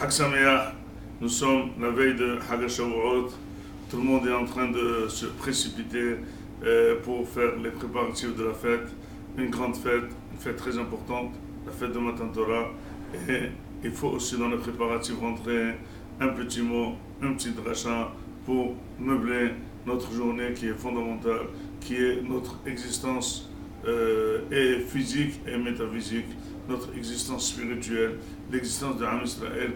Hag Sameach, nous sommes la veille de Hag Shavuot. Tout le monde est en train de se précipiter pour faire les préparatifs de la fête. Une grande fête, une fête très importante, la fête de Matan Torah. Et il faut aussi dans les préparatifs rentrer un petit mot, un petit dracha pour meubler notre journée qui est fondamentale, qui est notre existence et physique et métaphysique, notre existence spirituelle, l'existence de Am Israël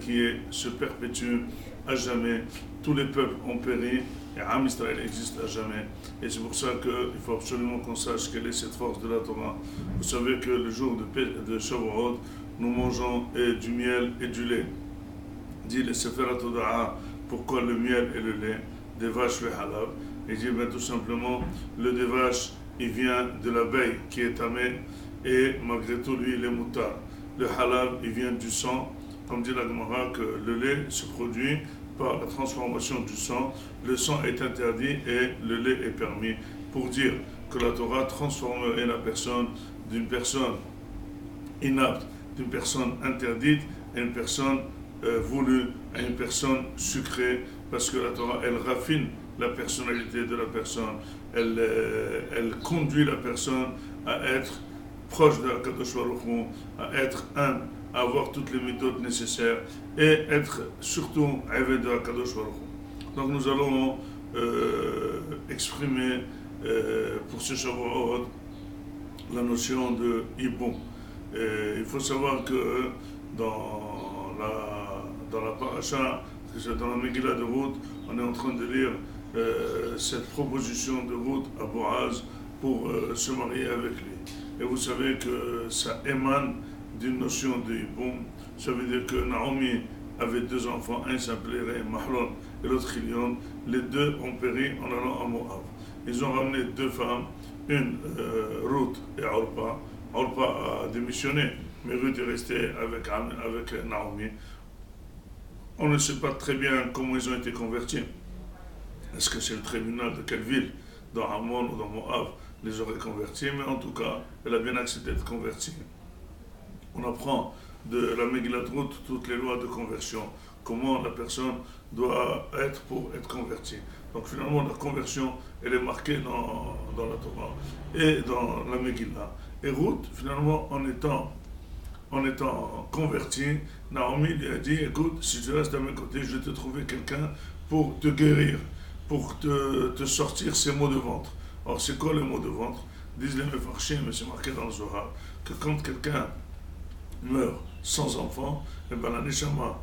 se perpétue à jamais. Tous les peuples ont péri et Am Israël existe à jamais. Et c'est pour ça qu'il faut absolument qu'on sache quelle est cette force de la Torah. Vous savez que le jour de Shavuot, nous mangeons du miel et du lait. Dit le Sefer HaToda'a, pourquoi le miel et le lait, des vaches le halab. Il dit tout simplement, le des vaches, il vient de l'abeille qui est tamée et malgré tout lui il est moutard. Le halal il vient du sang, comme dit la Gemara que le lait se produit par la transformation du sang. Le sang est interdit et le lait est permis, pour dire que la Torah transformerait la personne d'une personne inapte, d'une personne interdite à une personne voulue, à une personne sucrée, parce que la Torah elle raffine la personnalité de la personne, elle conduit la personne à être proche de Kadosh Baruch Hu, à être humble, à avoir toutes les méthodes nécessaires et être surtout avec de Kadosh Baruch Hu. Donc nous allons exprimer pour ce Shavuot la notion de Ibon. Il faut savoir que dans la paracha, dans la Megillah de Ruth, on est en train de lire cette proposition de Ruth à Boaz pour se marier avec lui. Et vous savez que ça émane d'une notion de Ibon. Ça veut dire que Naomi avait deux enfants, un s'appelait Mahlon et l'autre Chilion. Les deux ont péri en allant à Moab. Ils ont ramené deux femmes, une Ruth et Orpa. Orpa a démissionné, mais Ruth est restée avec Naomi. On ne sait pas très bien comment ils ont été convertis. Est-ce que c'est le tribunal de quelle ville, dans Ammon ou dans Moab, les aurait convertis? Mais en tout cas, elle a bien accepté d'être convertie. On apprend de la Megillat Ruth toutes les lois de conversion, comment la personne doit être pour être convertie. Donc finalement, la conversion, elle est marquée dans la Torah et dans la Megillah. Et Ruth, finalement, en étant convertie, Naomi lui a dit, écoute, si tu restes à mes côtés, je vais te trouver quelqu'un pour te guérir, pour te sortir ces maux de ventre. Or, c'est quoi les maux de ventre? Disent les Mefarshim, mais c'est marqué dans le Zohar, que quand quelqu'un meurt sans enfant, et ben la neshama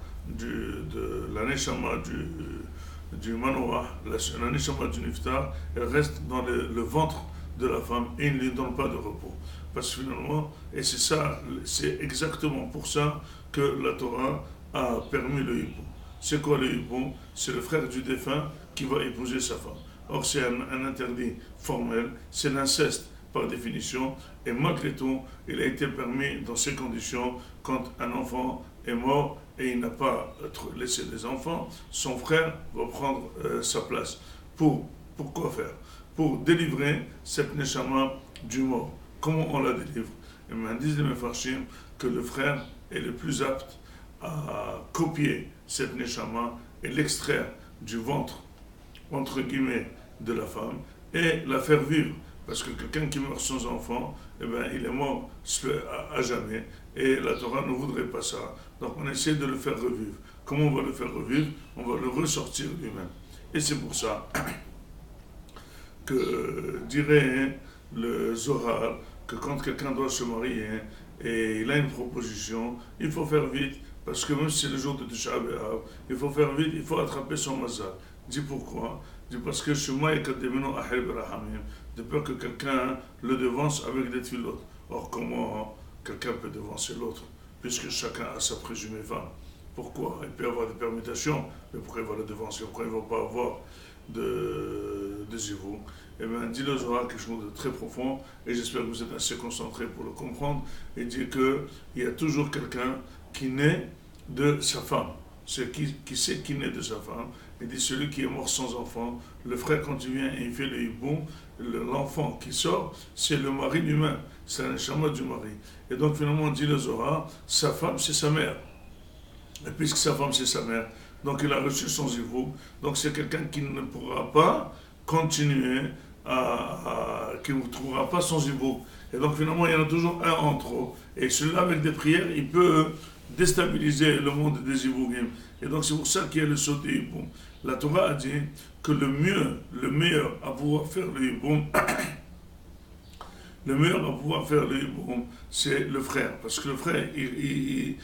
du manoah, la neshama du niftar, elle reste dans le ventre de la femme et il ne lui donne pas de repos. Parce que finalement, et c'est ça, c'est exactement pour ça que la Torah a permis le hiboum. C'est quoi le hiboum? C'est le frère du défunt qui va épouser sa femme. Or, c'est un interdit formel, c'est l'inceste par définition, et malgré tout, il a été permis dans ces conditions, quand un enfant est mort et il n'a pas laissé des enfants, son frère va prendre sa place. Pour quoi faire? Pour délivrer cette neshama du mort. Comment on la délivre? Et bien, disent les Mefarshim que le frère est le plus apte à copier cette neshama et l'extraire du ventre, entre guillemets, de la femme et la faire vivre. Parce que quelqu'un qui meurt sans enfant, eh ben, il est mort à jamais. Et la Torah ne voudrait pas ça. Donc on essaie de le faire revivre. Comment on va le faire revivre? On va le ressortir lui-même. Et c'est pour ça que dirait le Zohar que quand quelqu'un doit se marier et il a une proposition, il faut faire vite, parce que même si c'est le jour de Tisha B'Av, il faut faire vite, il faut attraper son mazal. Dis pourquoi? Dis parce que Shema et Kademino Ahel Berahamim, de peur que quelqu'un le devance avec des tfilotes. Or, comment quelqu'un peut devancer l'autre, puisque chacun a sa présumée femme? Pourquoi? Il peut y avoir des permutations, mais pourquoi il va le devancer? Pourquoi il ne va pas avoir de zivou? Eh bien, dit le Zohar quelque chose de très profond, et j'espère que vous êtes assez concentrés pour le comprendre, et dit qu'il y a toujours quelqu'un qui naît de sa femme. C'est qui sait qui naît de sa femme? Il dit celui qui est mort sans enfant, le frère quand il vient et il fait le hiboum, l'enfant qui sort, c'est le mari lui-même, c'est un neshama du mari. Et donc finalement, dit le Zohar, sa femme c'est sa mère. et puisque sa femme c'est sa mère, donc il a reçu son zivouk, donc c'est quelqu'un qui ne pourra pas continuer qui ne trouvera pas son zivouk. Et donc finalement il y en a toujours un en trop. Et celui-là avec des prières, il peut déstabiliser le monde des zivoukim. Et donc c'est pour ça qu'il y a le saut du hiboum. La Torah a dit que le meilleur à pouvoir faire le hiboum, le meilleur à pouvoir faire le hiboum, c'est le frère. Parce que le frère, il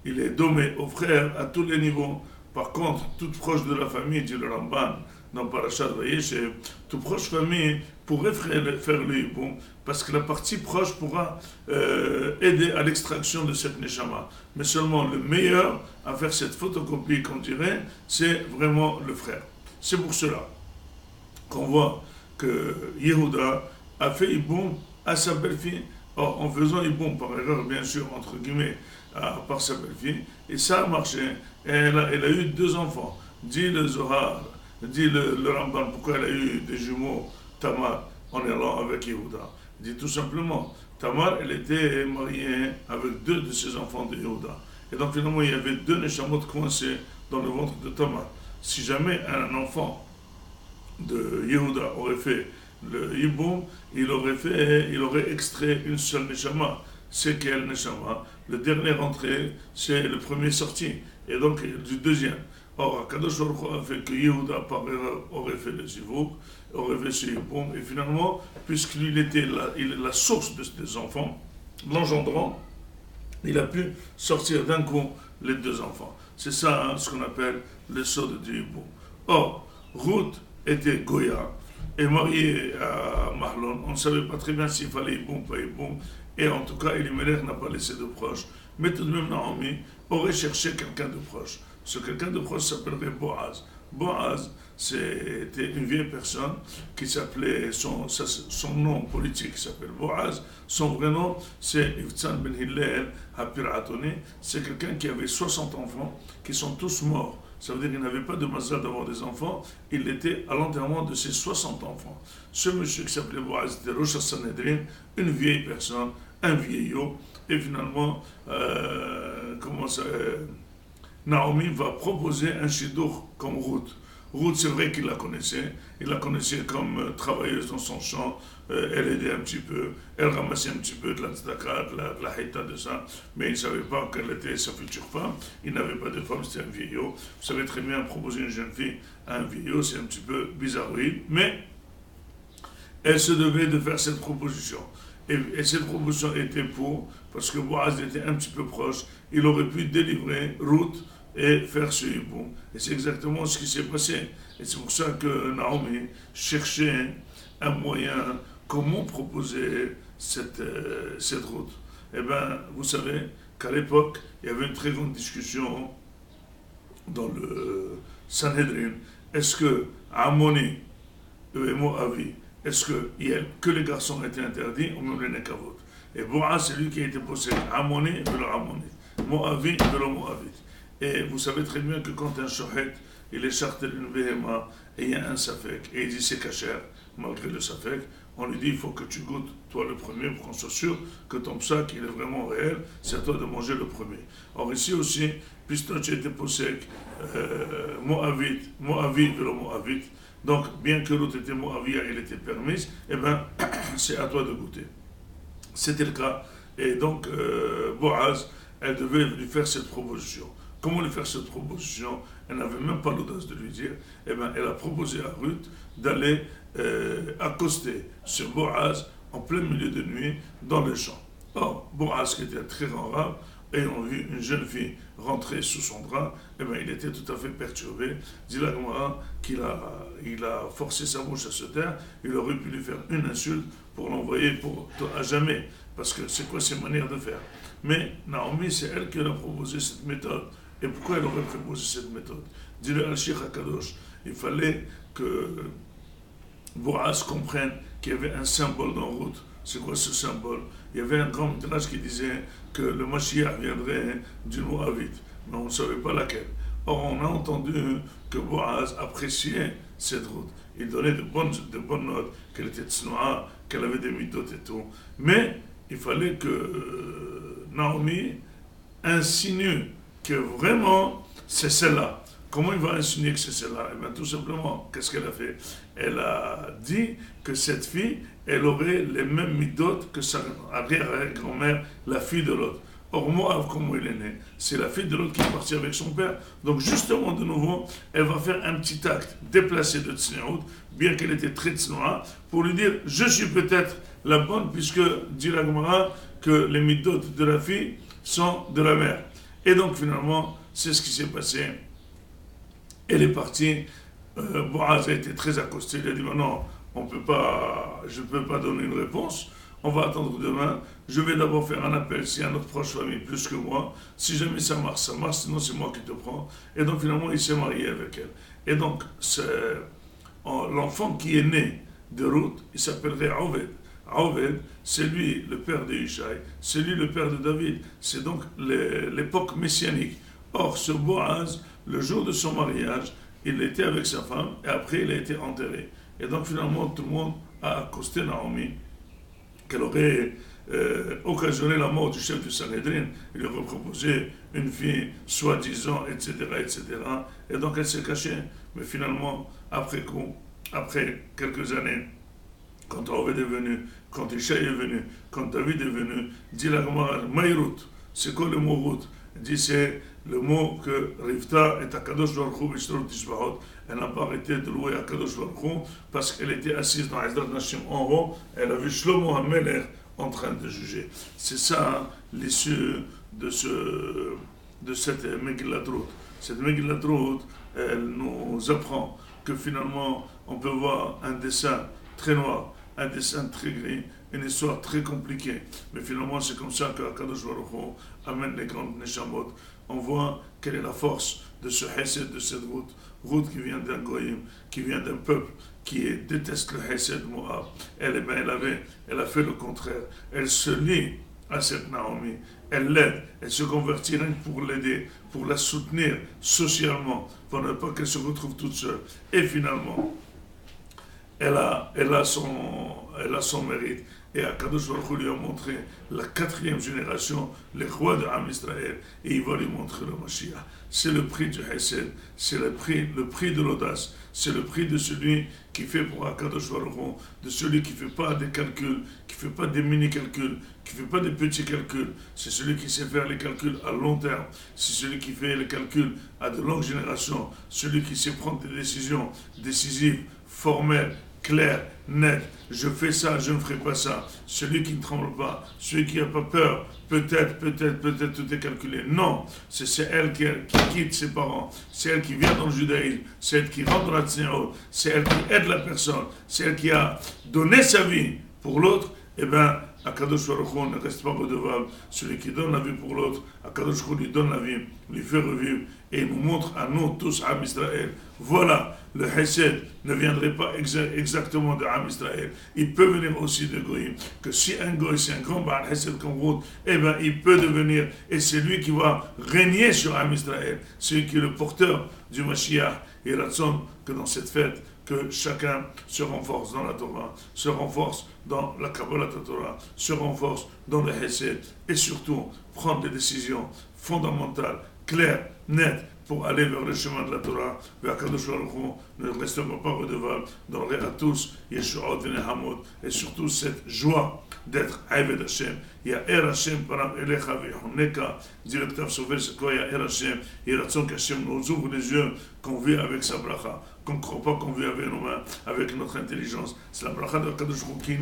est dommé au frère à tous les niveaux. Par contre, toute proche de la famille, dit le Ramban, dans Parashat Vayeshev, toute proche famille pourrait faire le hiboum, parce que la partie proche pourra aider à l'extraction de cette neshama. Mais seulement le meilleur à faire cette photocopie, qu'on dirait, c'est vraiment le frère. C'est pour cela qu'on voit que Yehuda a fait hiboum à sa belle-fille. Or, en faisant hiboum par erreur, bien sûr, entre guillemets, par sa belle-fille, et ça a marché. Et elle a eu 2 enfants. Dit le Zohar, dit le Ramban, pourquoi elle a eu des jumeaux, Tamar, en allant avec Yehuda. Il dit tout simplement, Tamar, elle était mariée avec 2 de ses enfants de Yehuda. Et donc finalement, il y avait 2 neshamot coincés dans le ventre de Tamar. Si jamais un enfant de Yehuda aurait fait le hiboum, il aurait extrait une seule neshama. C'est quelle neshama? Le dernier entré, c'est le premier sorti. Et donc du deuxième. Or, Kadosh Baruch Hu a fait que Yehuda, par erreur, aurait fait le zivouk, aurait fait ce hiboum, et finalement, puisqu'il était la source des enfants, l'engendrant, il a pu sortir d'un coup les 2 enfants. C'est ça, ce qu'on appelle le sod du hiboum. Or, Ruth était Goya, et mariée à Mahlon. On ne savait pas très bien s'il fallait hiboum, pas hiboum, et en tout cas, Elimelech n'a pas laissé de proche. Mais tout de même, Naomi aurait cherché quelqu'un de proche. Ce quelqu'un de proche s'appellerait Boaz. Boaz, c'était une vieille personne qui s'appelait, son nom politique s'appelle Boaz. Son vrai nom, c'est Ivtsan ben Hillel HaPiratoni. C'est quelqu'un qui avait 60 enfants qui sont tous morts. Ça veut dire qu'il n'avait pas de mazal d'avoir des enfants. Il était à l'enterrement de ses 60 enfants. Ce monsieur qui s'appelait Boaz était Rosh HaSanhedrin, une vieille personne, un vieillot. Et finalement, Naomi va proposer un shidduch comme Ruth. Ruth, c'est vrai qu'il la connaissait. Il la connaissait comme travailleuse dans son champ. Elle aidait un petit peu. Elle ramassait un petit peu de la tzedaka, de la haïta, de ça. Mais il ne savait pas quelle était sa future femme. Il n'avait pas de femme, c'était un vieillot. Vous savez très bien, proposer une jeune fille à un vieillot, c'est un petit peu bizarroïde. Mais elle se devait de faire cette proposition. Et cette proposition était parce que Boaz était un petit peu proche, il aurait pu délivrer Ruth et faire ce hiboum. Et c'est exactement ce qui s'est passé. Et c'est pour ça que Naomi cherchait un moyen, comment proposer cette Ruth. Eh bien, vous savez qu'à l'époque, il y avait une très grande discussion dans le Sanhedrin. Est-ce que Ammoni et Moavi, est-ce que les garçons étaient interdits ou même les nekavot? Et Boaz, c'est lui qui a été possédé. Ammoni et le Ammoni. Moavi et le Moavi. Et vous savez très bien que quand un shohet, il est charté d'une béhéma et il y a un safek, et il dit c'est kasher, malgré le safek, on lui dit il faut que tu goûtes toi le premier pour qu'on soit sûr que ton psak il est vraiment réel, c'est à toi de manger le premier. Or ici aussi, puisque tu étais possédé, Moavi et le Moavi, donc bien que l'autre était Moavia, il était permise, eh bien c'est à toi de goûter. C'était le cas. Et donc Boaz, elle devait lui faire cette proposition. Comment lui faire cette proposition? Elle n'avait même pas l'audace de lui dire. Eh bien, elle a proposé à Ruth d'aller accoster ce Boaz en plein milieu de nuit dans le champ. Or, Boaz, qui était un très grand rab, ayant vu une jeune fille rentrer sous son drap, eh bien, il était tout à fait perturbé. Dit la Gemara qu'il il a forcé sa bouche à se taire. Il aurait pu lui faire une insulte pour l'envoyer à jamais. Parce que c'est quoi ses manières de faire? Mais Naomi, c'est elle qui a proposé cette méthode. Et pourquoi elle aurait proposé cette méthode? Dit le Al-Shikh HaKadosh, il fallait que Boaz comprenne qu'il y avait un symbole dans Ruth. C'est quoi ce symbole? Il y avait un grand midrash qui disait que le Mashiach viendrait du Moabite, mais on ne savait pas laquelle. Or, on a entendu que Boaz appréciait cette Ruth. Il donnait de bonnes notes, qu'elle était tsnoa, qu'elle avait des midotes et tout. Mais il fallait que Naomi insinue que vraiment c'est celle-là. Comment il va insinuer que c'est celle-là? Eh bien, tout simplement, qu'est-ce qu'elle a fait? Elle a dit que cette fille, elle aurait les mêmes midotes que sa arrière-grand-mère, la fille de l'autre. Or, Moab, comment il est né? C'est la fille de l'autre qui est partie avec son père. Donc, justement, de nouveau, elle va faire un petit acte déplacé de Tsniout, bien qu'elle était très tsnoa, pour lui dire, je suis peut-être la bonne, puisque, dit la Gemara, que les midotes de la fille sont de la mère. Et donc, finalement, c'est ce qui s'est passé. Elle est partie. Boaz a été très accosté. Il a dit, non, je ne peux pas donner une réponse. On va attendre demain. Je vais d'abord faire un appel si un autre proche famille plus que moi. Si jamais ça marche, sinon c'est moi qui te prends. Et donc finalement, il s'est marié avec elle. Et donc, l'enfant qui est né de Ruth, il s'appellerait Oved. Oved, c'est lui le père de Ishaï, c'est lui le père de David. C'est donc l'époque messianique. Or, ce Boaz, le jour de son mariage, il était avec sa femme et après il a été enterré. Et donc finalement, tout le monde a accosté Naomi qu'elle aurait occasionné la mort du chef du Sanhédrin. Il lui aurait proposé une fille, soi-disant, etc., etc. Et donc elle s'est cachée. Mais finalement, après quelques années, quand Oved est venu, quand Ishaï est venu, quand David est venu, dit la Gemara, Maïrout. C'est quoi le mot route? Il dit c'est le mot que Rivta est à Kadosh Baruch Hu B'Shtorot Tishbahot. Elle n'a pas arrêté de louer à Kadosh Baruch Hu parce qu'elle était assise dans Ezrat Nashim en haut. Elle a vu Shlomo HaMelech en train de juger. C'est ça l'issue de cette Megillat Ruth. Cette Megillat Ruth, elle nous apprend que finalement on peut voir un dessin très noir, un dessin très gris, une histoire très compliquée. Mais finalement, c'est comme ça que Akadosh Baruch Hu amène les grandes neshamot. On voit quelle est la force de ce Hesed, de cette route. Route qui vient d'un Goïm, qui vient d'un peuple qui déteste le Hesed Moab. Elle a fait le contraire. Elle se lie à cette Naomi. Elle l'aide, elle se convertit rien que pour l'aider, pour la soutenir socialement, pour ne pas qu'elle se retrouve toute seule. Et finalement, elle a son mérite. Et Akadosh Baruch Hu lui a montré la 4e génération, les rois de Am Israël, et il va lui montrer le Mashiach. C'est le prix du Hesed, c'est le prix de l'audace, c'est le prix de celui qui fait pour Akadosh Baruch Hu, de celui qui ne fait pas des calculs, qui ne fait pas des mini-calculs, qui ne fait pas des petits calculs. C'est celui qui sait faire les calculs à long terme, c'est celui qui fait les calculs à de longues générations, celui qui sait prendre des décisions décisives, formelles, clair, net, je fais ça, je ne ferai pas ça. Celui qui ne tremble pas, celui qui n'a pas peur, peut-être, tout est calculé. Non, c'est elle qui quitte ses parents, c'est elle qui vient dans le judaïsme, c'est elle qui rentre dans la tsniout, c'est elle qui aide la personne, c'est elle qui a donné sa vie pour l'autre. Eh bien, Akadosh Baruch Hu ne reste pas redevable. Celui qui donne la vie pour l'autre, Akadosh Baruch Hu lui donne la vie, lui fait revivre et il nous montre à nous tous, Am Israël. Voilà, le Hesed ne viendrait pas exactement de Am Israël. Il peut venir aussi de Goïm. Que si un Goï, c'est un grand Baal Hesed comme Ruth, eh bien, il peut devenir, et c'est lui qui va régner sur Am Israël. Celui qui est le porteur du Mashiach. Et Ratson, que dans cette fête, que chacun se renforce dans la Torah, se renforce dans la Kabbalah Torah, se renforce dans le Hesed, et surtout prendre des décisions fondamentales, claires, nettes, pour aller vers le chemin de la Torah. Akadosh Baruch Hu ne restera pas redevable, donnerait à tous Yeshuot Venehamot, et surtout cette joie d'être Aved Hashem. Il y a Er Hashem param elecha v'ychoneka, dit le Ktav Sofer, c'est quoi? Il y a Er Hashem, il y a Ratson qu'Hashem nous ouvre les yeux, qu'on vit avec sa bracha, qu'on ne croit pas qu'on vit avec nos mains, avec notre intelligence. C'est la bracha de Akadosh Baruch Hu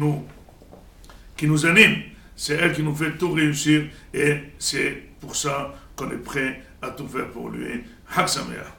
qui nous anime. C'est elle qui nous fait tout réussir, et c'est pour ça qu'on est prêt à tout faire pour lui. Hag Sameach.